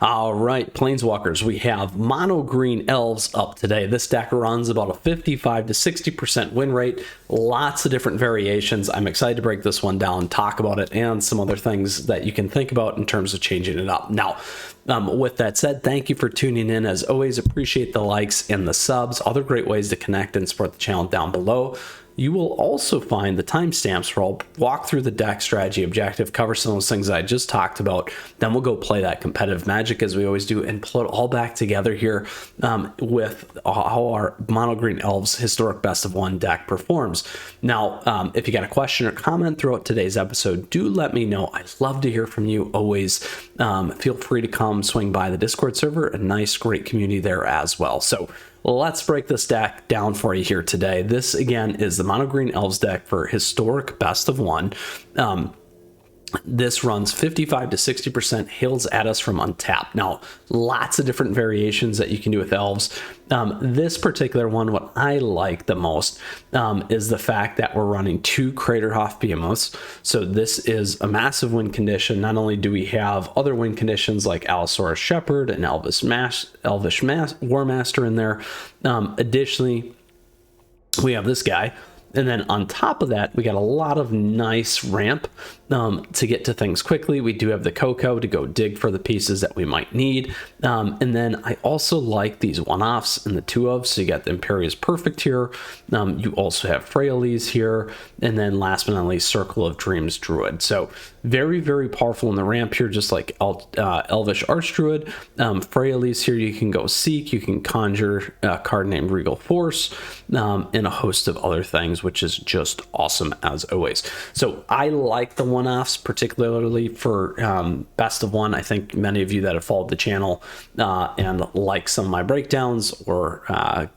All right, Planeswalkers, we have mono green elves up today. This deck runs about a 55 to 60% win rate. Lots of different variations. I'm excited to break this one down, talk about it, and some other things that you can think about in terms of changing it up. Now, with that said, thank you for tuning in. As always, appreciate the likes and the subs. Other great ways to connect and support the channel down below. You will also find the timestamps where I'll walk through the deck strategy objective, cover some of those things that I just talked about. Then we'll go play that competitive Magic as we always do and pull it all back together here with how our mono green elves historic best of one deck performs. Now, if you got a question or comment throughout today's episode, do let me know. I'd love to hear from you always. Feel free to come swing by the Discord server, a nice, great community there as well. So let's break this deck down for you here today. This, again, is the Mono Green Elves deck for historic best of one. This runs 55 to 60% hails at us from untap. Now, lots of different variations that you can do with elves. This particular one, what I like the most is the fact that we're running 2 Craterhoff Behemoths. So this is a massive win condition. Not only do we have other win conditions like Allosaurus Shepherd and Elvish War Master in there. Additionally, we have this guy. And then on top of that, we got a lot of nice ramp to get to things quickly. We do have the Coco to go dig for the pieces that we might need. And then I also like these one-offs and the 2-ofs. So you got the Imperious Perfect here. You also have Freyalise here. And then last but not least, Circle of Dreams Druid. So very, very powerful in the ramp here, just like Elvish Archdruid. Freyalise here, you can go seek. You can conjure a card named Regal Force and a host of other things, which is just awesome as always. So I like the one-offs, particularly for best of one. I think many of you that have followed the channel and like some of my breakdowns or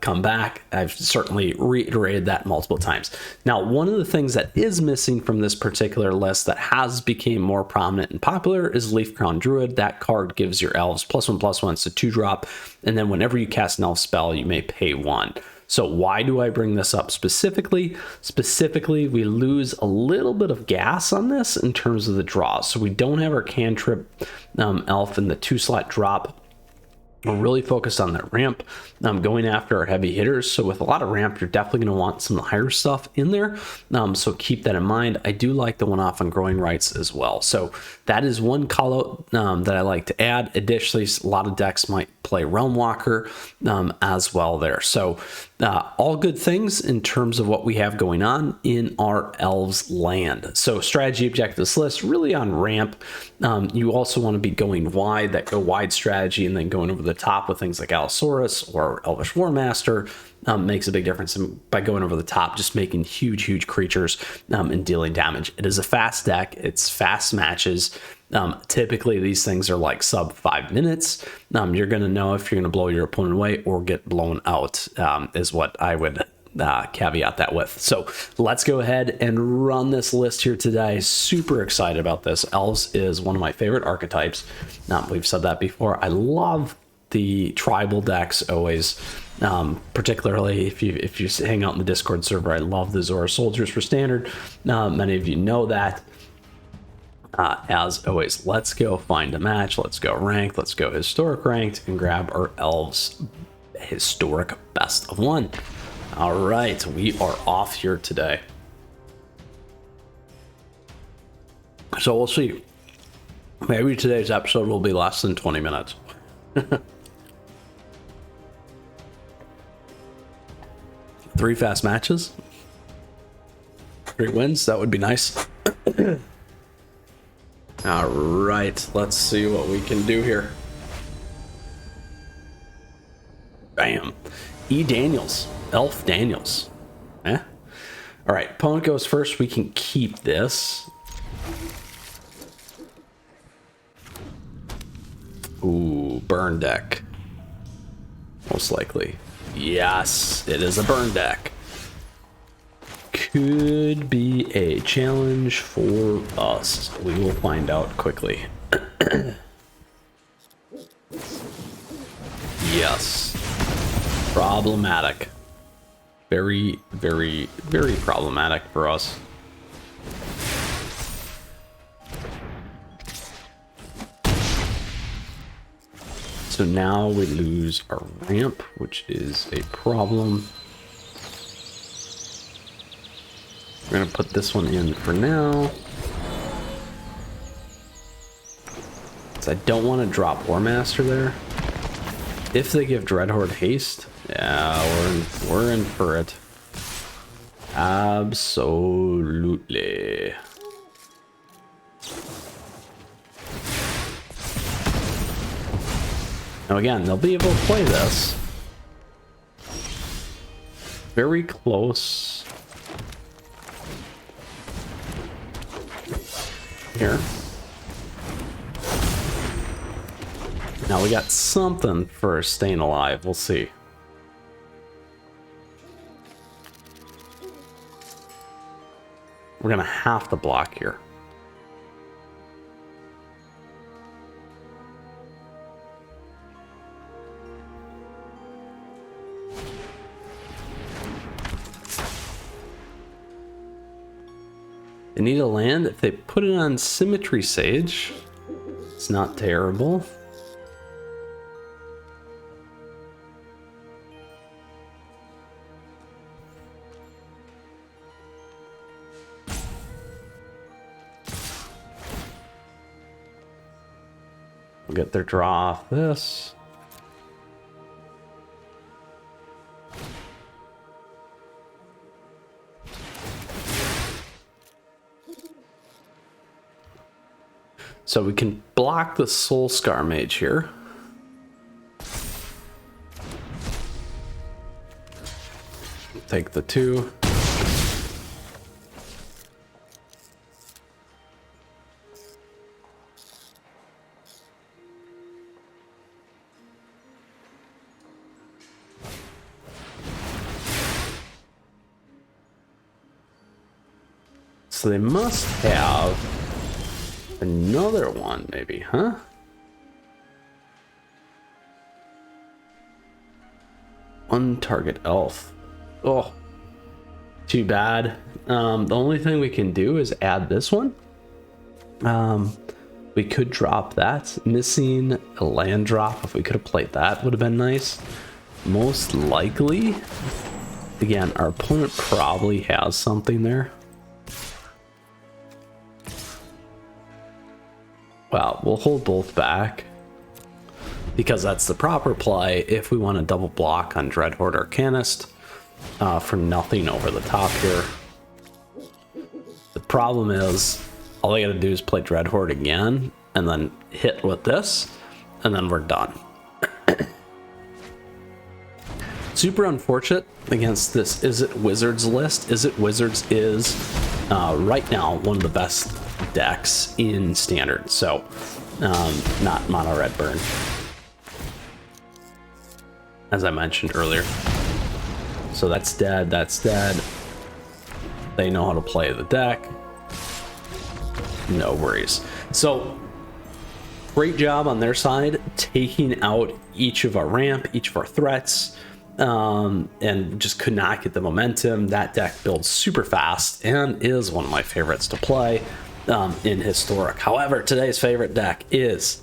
come back, I've certainly reiterated that multiple times. Now, one of the things that is missing from this particular list that has become more prominent and popular is Leaf Crown Druid. That card gives your elves +1/+1. It's a 2-drop, and then whenever you cast an elf spell, you may pay 1. So why do I bring this up specifically? Specifically, we lose a little bit of gas on this in terms of the draws. So we don't have our cantrip elf in the 2-slot drop. We're really focused on that ramp, going after our heavy hitters. So with a lot of ramp, you're definitely going to want some higher stuff in there. So keep that in mind. I do like the one-off on Growing Rights as well. So that is one call out that I like to add. Additionally, a lot of decks might play Realm Walker as well there. So all good things in terms of what we have going on in our Elves land. So strategy objectives list really on ramp. You also want to be going wide, that go wide strategy, and then going over the top with things like Allosaurus or Elvish War Master makes a big difference by going over the top, just making huge creatures and dealing damage. It is a fast deck. It's fast matches. Typically these things are like sub 5 minutes. You're going to know if you're going to blow your opponent away or get blown out, is what I would caveat that with. So let's go ahead and run this list here today. Super excited about this. Elves is one of my favorite archetypes. We've said that before. I love the tribal decks always, particularly if you hang out in the Discord server. I love the Zora Soldiers for standard. Many of you know that. As always, let's go find a match. Let's go ranked. Let's go historic ranked and grab our Elves historic best of one. All right, we are off here today. So we'll see. Maybe today's episode will be less than 20 minutes. 3 fast matches. 3 wins. That would be nice. All right, let's see what we can do here. Bam. E. Daniels. Elf Daniels. All right, opponent goes first. We can keep this. Ooh, burn deck. Most likely. Yes, it is a burn deck. Could be a challenge for us. We will find out quickly. Yes. Problematic. Very problematic for us. So now we lose our ramp, which is a problem. We're gonna put this one in for now. So I don't want to drop War Master there. If they give Dreadhorde haste, yeah, we're in for it. Absolutely. Now again, they'll be able to play this. Very close. Here. Now we got something for staying alive. We'll see. We're gonna have to block here. They need a land. If they put it on Symmetry Sage, it's not terrible. We'll get their draw off this. So we can block the Soul Scar Mage here. Take the 2. So they must have another one, maybe, huh? One target elf. Oh, too bad. The only thing we can do is add this one. We could drop that. Missing a land drop. If we could have played that, would have been nice. Most likely, again, our opponent probably has something there. Well, we'll hold both back because that's the proper play if we want to double block on Dreadhorde Arcanist for nothing over the top here. The problem is all I gotta do is play Dreadhorde again and then hit with this and then we're done. Super unfortunate against this Izzet Wizards list. Izzet Wizards is right now one of the best decks in Standard, so not mono red burn, as I mentioned earlier. So that's dead, that's dead. They know how to play the deck, no worries. So great job on their side taking out each of our ramp, each of our threats, and just could not get the momentum. That deck builds super fast and is one of my favorites to play in Historic. However, today's favorite deck is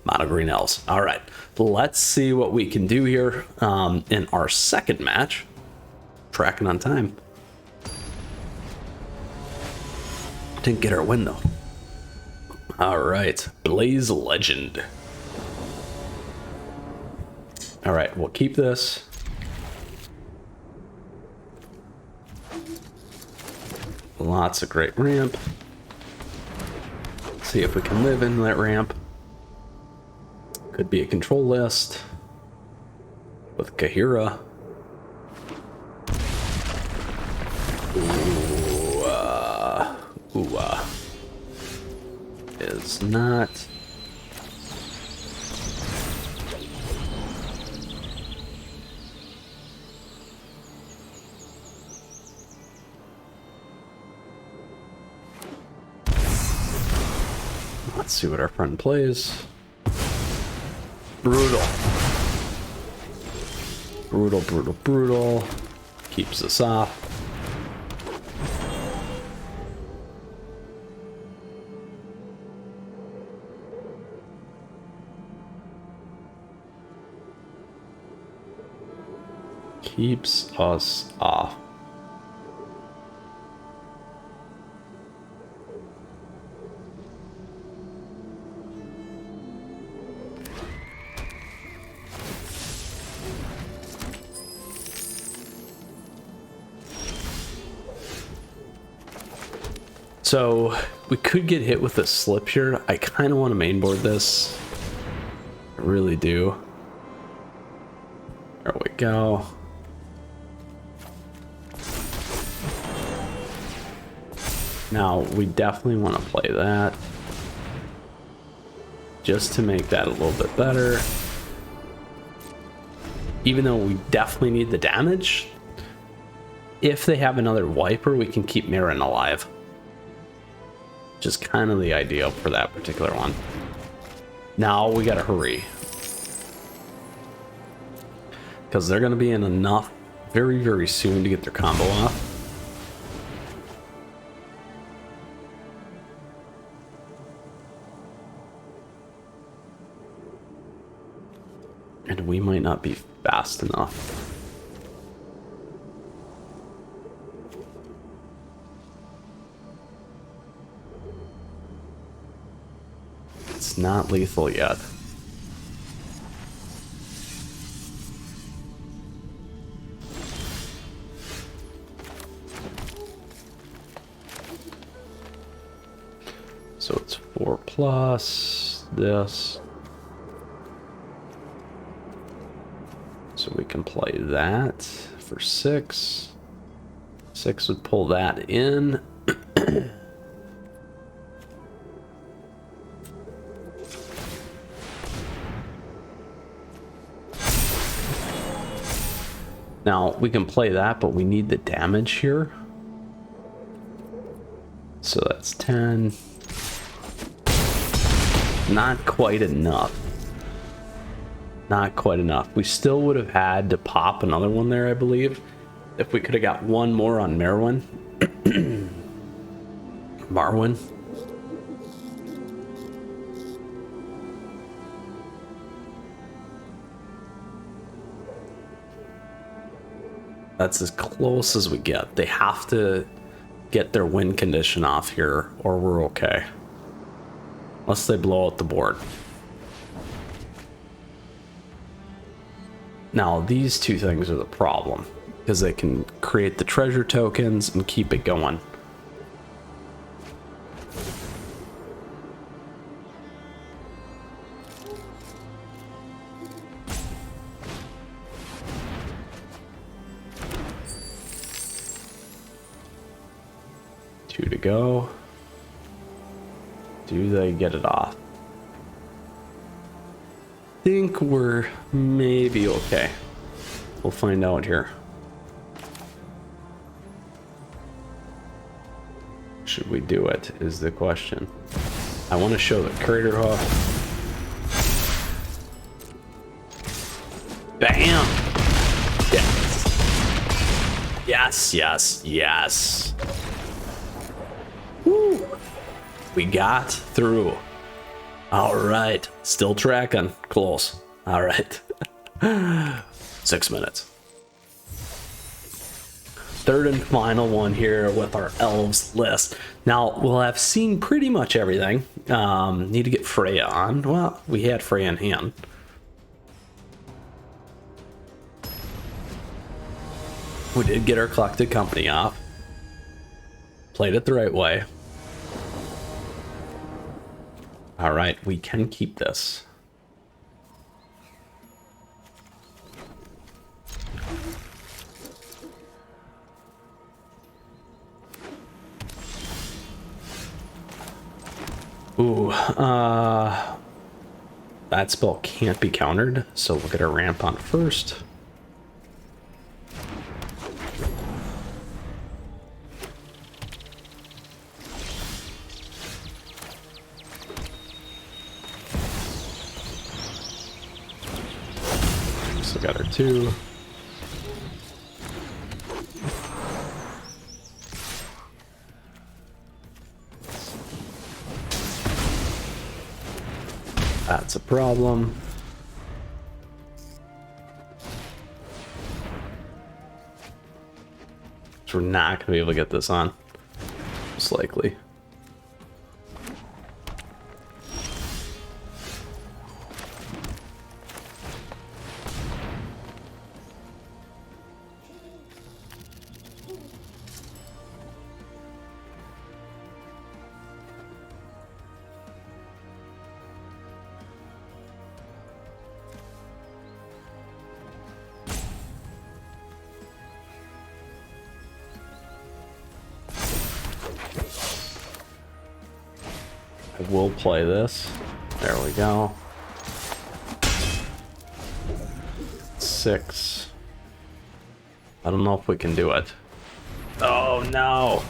Mono Green Elves. All right, let's see what we can do here in our second match. Tracking on time. Didn't get our win though. All right, Blaze Legend. All right, we'll keep this. Lots of great ramp. See if we can live in that ramp. Could be a control list with Kahira. Is not. Let's see what our friend plays. Brutal. Brutal, brutal, brutal. Keeps us off. Keeps us off. So we could get hit with a slip here. I kind of want to mainboard this. I really do. There we go. Now we definitely want to play that just to make that a little bit better. Even though we definitely need the damage, if they have another wiper, we can keep Mirren alive. Just kind of the idea for that particular one. Now we gotta hurry, because they're gonna be in enough very, very soon to get their combo off. And we might not be fast enough. It's not lethal yet. So it's 4 plus this. So we can play that for 6. 6 would pull that in. Now we can play that, but we need the damage here. So that's 10. Not quite enough. Not quite enough. We still would have had to pop another one there, I believe, if we could have got one more on Marwyn. Marwyn. That's as close as we get. They have to get their win condition off here, or we're okay. Unless they blow out the board. Now, these two things are the problem, because they can create the treasure tokens and keep it going. Two to go. Do they get it off? Think we're maybe okay. We'll find out here. Should we do it is the question. I want to show the crater hoof. Bam! Yes. Yes, yes, yes. Woo! We got through. All right, still tracking. Close. All right. 6 minutes. Third and final one here with our elves list. Now, we'll have seen pretty much everything. Need to get Freya on. Well, we had Freya in hand. We did get our collected company off. Played it the right way. All right, we can keep this. Ooh, that spell can't be countered, so we'll get our ramp on first. So got our 2. That's a problem. So we're not going to be able to get this on. Most likely. I will play this. There we go. 6. I don't know if we can do it. Oh no!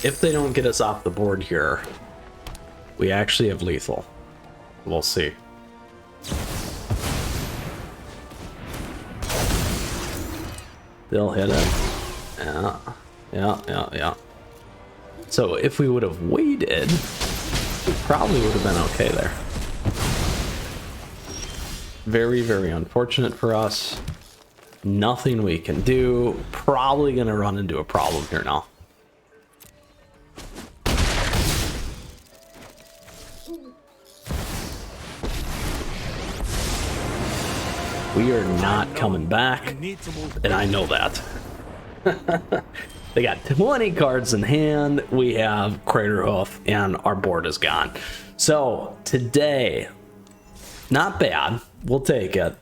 If they don't get us off the board here, we actually have lethal. We'll see. They'll hit it. Yeah. So if we would have waited, we probably would have been okay there. Very, very unfortunate for us. Nothing we can do. Probably gonna run into a problem here now. We are not coming back, and I know that. They got 20 cards in hand. We have Craterhoof, and our board is gone. So today, not bad. We'll take it.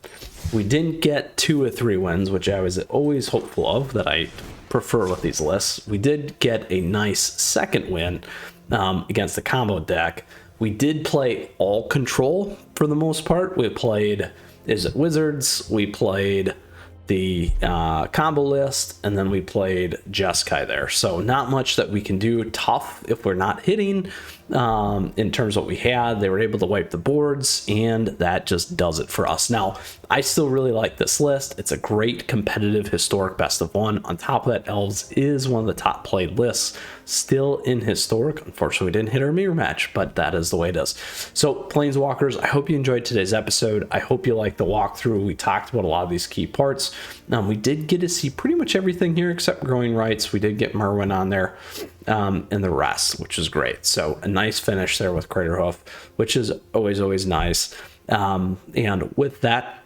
We didn't get 2 or 3 wins, which I was always hopeful of, that I prefer with these lists. We did get a nice second win against the combo deck. We did play all control for the most part. We played Izzet Wizards, we played the combo list, and then we played Jeskai there. So not much that we can do. Tough if we're not hitting in terms of what we had. They were able to wipe the boards, and that just does it for us. Now, I still really like this list. It's a great competitive historic best of 1. On top of that, Elves is one of the top played lists still in historic. Unfortunately, we didn't hit our mirror match, but that is the way it is. So Planeswalkers, I hope you enjoyed today's episode. I hope you liked the walkthrough. We talked about a lot of these key parts. We did get to see pretty much everything here except growing rights. We did get Merwin on there and the rest, which is great. So a nice finish there with Craterhoof, which is always nice. And with that,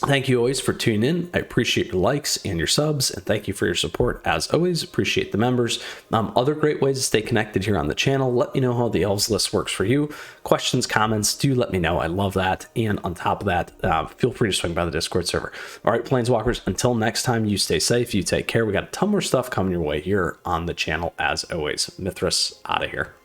thank you always for tuning in. I appreciate your likes and your subs, and thank you for your support. As always, appreciate the members. Other great ways to stay connected here on the channel. Let me know how the Elves list works for you. Questions, comments, do let me know. I love that. And on top of that, feel free to swing by the Discord server. All right, Planeswalkers, until next time, you stay safe, you take care. We got a ton more stuff coming your way here on the channel. As always, Mythras out of here.